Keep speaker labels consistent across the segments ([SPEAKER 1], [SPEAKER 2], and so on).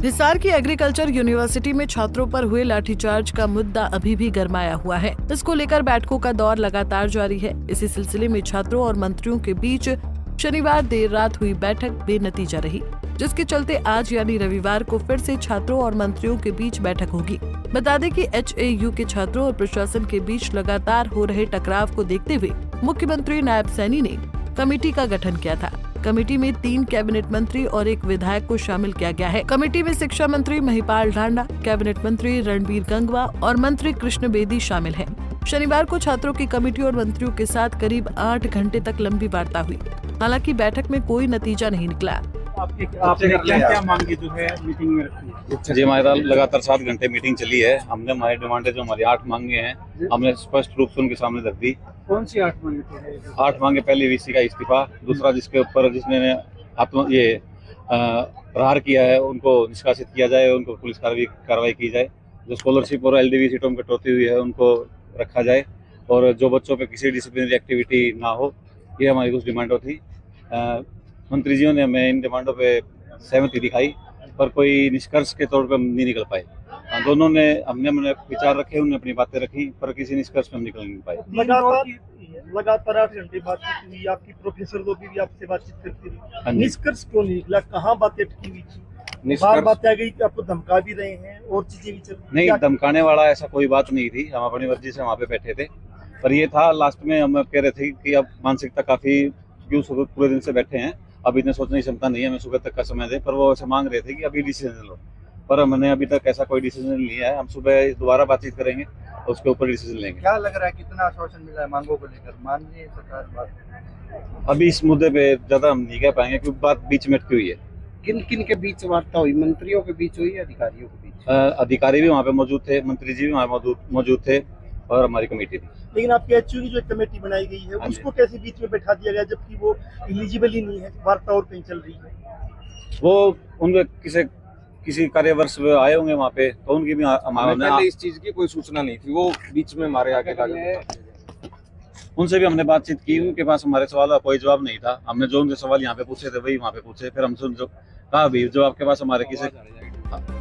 [SPEAKER 1] हिसार की agriculture university में छात्रों पर हुए लाठीचार्ज का मुद्दा अभी भी गरमाया हुआ है। इसको लेकर बैठकों का दौर लगातार जारी है। इसी सिलसिले में छात्रों और मंत्रियों के बीच शनिवार देर रात हुई बैठक बेनतीजा रही, जिसके चलते आज यानी रविवार को फिर से छात्रों और मंत्रियों के बीच बैठक होगी। बता दें कि HAU के छात्रों और प्रशासन के बीच लगातार हो रहे टकराव को देखते हुए मुख्यमंत्री नायब सैनी ने कमेटी का गठन किया था। कमेटी में 3 कैबिनेट मंत्री और 1 विधायक को शामिल किया गया है। कमेटी में शिक्षा मंत्री महिपाल ढांडा, कैबिनेट मंत्री रणबीर गंगवा और मंत्री कृष्ण बेदी शामिल हैं। शनिवार को छात्रों की कमेटी और मंत्रियों के साथ करीब 8 घंटे तक लंबी वार्ता हुई। हालांकि बैठक में कोई नतीजा नहीं निकला।
[SPEAKER 2] आपने क्या मांगे जो है मीटिंग में रखी?
[SPEAKER 3] जी, हमारा लगातार 7 घंटे मीटिंग चली है। हमने हमारी डिमांडें जो हमारी 8 मांगे हैं, हमने स्पष्ट रूप से उनके सामने रख दी।
[SPEAKER 2] कौन सी 8 मांगे थे?
[SPEAKER 3] 8 मांगे, पहली VC का इस्तीफा, दूसरा जिसके ऊपर जिसने प्रहार किया है उनको निष्कासित किया जाए, उनको पुलिस कार्रवाई की जाए। जो स्कॉलरशिप और LDV सीटों में कटौती हुई है उनको रखा जाए, और जो बच्चों पे किसी डिसिप्लिनरी एक्टिविटी ना हो, ये हमारी कुछ डिमांडों थी। मंत्री जी ने हमें इन डिमांडों पे सहमति दिखाई, पर कोई निष्कर्ष के तौर पर नहीं निकल पाए। दोनों ने हमने विचार रखे, उन्होंने अपनी बातें रखी, पर किसी निष्कर्ष में हम निकल नहीं पाए।
[SPEAKER 2] लगातार 8 घंटे बातचीत हुई, आपकी प्रोफेसर लोग भी आपसे बातचीत करती रही, निष्कर्ष क्यों नहीं निकला? कहाँ बातें अटकी हुई थी? बार बात आ गई कि आपको धमका भी रहे हैं और चीजें भी चल रही?
[SPEAKER 3] नहीं, धमकाने वाला ऐसा कोई बात नहीं थी। हम अपनी मर्जी से वहाँ पे बैठे थे, पर ये था लास्ट में हम कह रहे थे कि अब मानसिकता काफी क्यों पूरे दिन से बैठे हैं, अब इतने सोचने की क्षमता नहीं है, हमें सुबह तक का समय दे। पर वो ऐसे मांग रहे थे कि अभी डिसीजन लो, पर हमने अभी तक ऐसा कोई डिसीजन नहीं लिया है। हम सुबह दोबारा बातचीत करेंगे, उसके ऊपर डिसीजन लेंगे।
[SPEAKER 2] क्या लग रहा है, कितना आश्वासन मिला है मांगों को लेकर? माननीय सरकार बात
[SPEAKER 3] अभी इस मुद्दे पे ज्यादा हम नहीं कह पाएंगे क्योंकि बात बीच में अटकी हुई है।
[SPEAKER 2] किन किन के बीच वार्ता हुई? मंत्रियों के बीच हुई, अधिकारियों के बीच?
[SPEAKER 3] अधिकारी भी वहाँ पे मौजूद थे, मंत्री जी भी वहाँ मौजूद थे, और हमारी कमेटी थी।
[SPEAKER 2] लेकिन आपके HAU की जो कमेटी बनाई गई है उसको कैसे बीच में बैठा दिया गया, जबकि वो एलिजिबल ही नहीं है? वार्ता और कहीं चल रही है।
[SPEAKER 3] वो उनके किसी कार्यवर्ष में आए होंगे वहाँ पे, तो उनकी भी
[SPEAKER 4] हमारे इस चीज की कोई सूचना नहीं थी। वो बीच में हमारे आगे
[SPEAKER 3] उनसे भी हमने बातचीत की। उनके पास हमारे सवाल का कोई जवाब नहीं था। हमने जो उनके सवाल यहाँ पे पूछे थे वही वहाँ पे पूछे। फिर हमसे जो कहा भी जो आपके पास हमारे किसी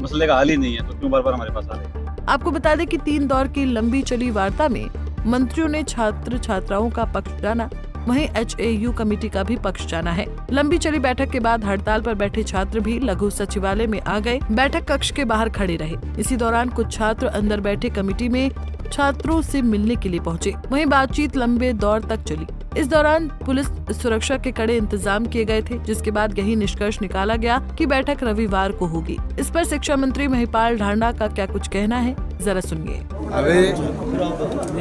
[SPEAKER 3] मसले का हल ही नहीं है, तो क्यों बार बार हमारे पास आ रहे?
[SPEAKER 1] आपको बता दें कि 3 दौर की लंबी चली वार्ता में मंत्रियों ने छात्र छात्राओं का पक्ष जाना, वहीं HAU कमेटी का भी पक्ष जाना है। लंबी चली बैठक के बाद हड़ताल पर बैठे छात्र भी लघु सचिवालय में आ गए, बैठक कक्ष के बाहर खड़े रहे। इसी दौरान कुछ छात्र अंदर बैठे कमेटी में छात्रों से मिलने के लिए पहुंचे। वहीं बातचीत लंबे दौर तक चली। इस दौरान पुलिस सुरक्षा के कड़े इंतजाम किए गए थे, जिसके बाद यही निष्कर्ष निकाला गया कि बैठक रविवार को होगी। इस पर शिक्षा मंत्री महिपाल ढांडा का क्या कुछ कहना है, जरा सुनिए।
[SPEAKER 5] अभी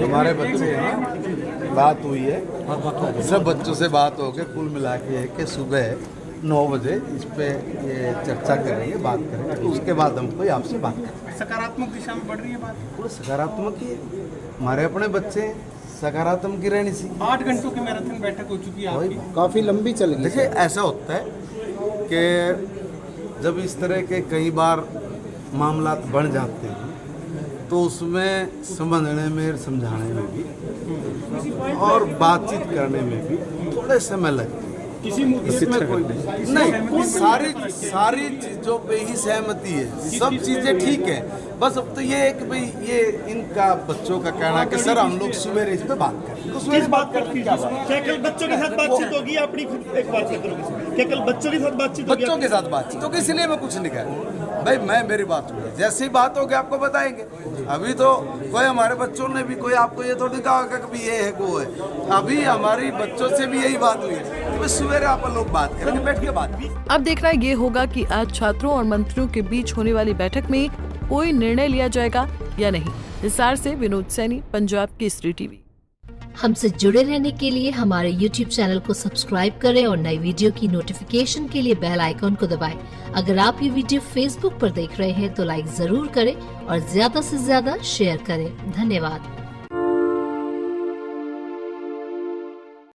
[SPEAKER 5] हमारे बच्चे हैं, बात हुई है, सब बच्चों से बात हो गई, कुल मिला के कि सुबह 9 बजे इस पे ये चर्चा करेंगे, बात करेंगे, उसके बाद हम कोई आपसे बात करेंगे।
[SPEAKER 2] सकारात्मक दिशा में बढ़ रही है बात?
[SPEAKER 5] पूरा सकारात्मक ही है। हमारे अपने बच्चे सकारात्मक की रहनी चाहिए।
[SPEAKER 2] 8 घंटों की मैराथन बैठक हो चुकी है आपकी,
[SPEAKER 5] काफ़ी लंबी चल गई। देखिए, ऐसा होता है कि जब इस तरह के कई बार मामला बढ़ जाते हैं तो उसमें समझने में, समझाने में भी और बातचीत करने में भी थोड़े समय लगते हैं। इसमें कोई नहीं, सारी चीजों पे ही सहमति है, सब चीजें ठीक है। बस अब तो ये है कि भाई ये इनका बच्चों का कहना है कि सर हम लोग सवेरे इस पे बात करें। तो
[SPEAKER 2] किस बात करती है? क्या कल बच्चों के साथ बातचीत होगी? अपनी खुद एक बात करोगे? क्या कल बच्चों के साथ बातचीत होगी?
[SPEAKER 5] बच्चों के साथ बातचीत तो इसलिए मैं कुछ नहीं कह रहा भाई, मेरी बात हुई, जैसी बात होगी आपको बताएंगे। अभी तो कोई हमारे बच्चों ने भी कोई आपको ये थोड़ी कहा कि कभी ये है वो है, अभी हमारी बच्चों से भी यही बात हुई है, तो सवेरे आप लोग बात करेंगे, बैठ के बात।
[SPEAKER 1] अब देखना ये होगा कि आज छात्रों और मंत्रियों के बीच होने वाली बैठक में कोई निर्णय लिया जाएगा या नहीं। हिसार से विनोद सैनी, पंजाब केसरी टीवी।
[SPEAKER 6] हमसे जुड़े रहने के लिए हमारे YouTube चैनल को सब्सक्राइब करें और नई वीडियो की नोटिफिकेशन के लिए बेल आइकॉन को दबाएं। अगर आप ये वीडियो Facebook पर देख रहे हैं तो लाइक जरूर करें और ज्यादा से ज्यादा शेयर करें। धन्यवाद।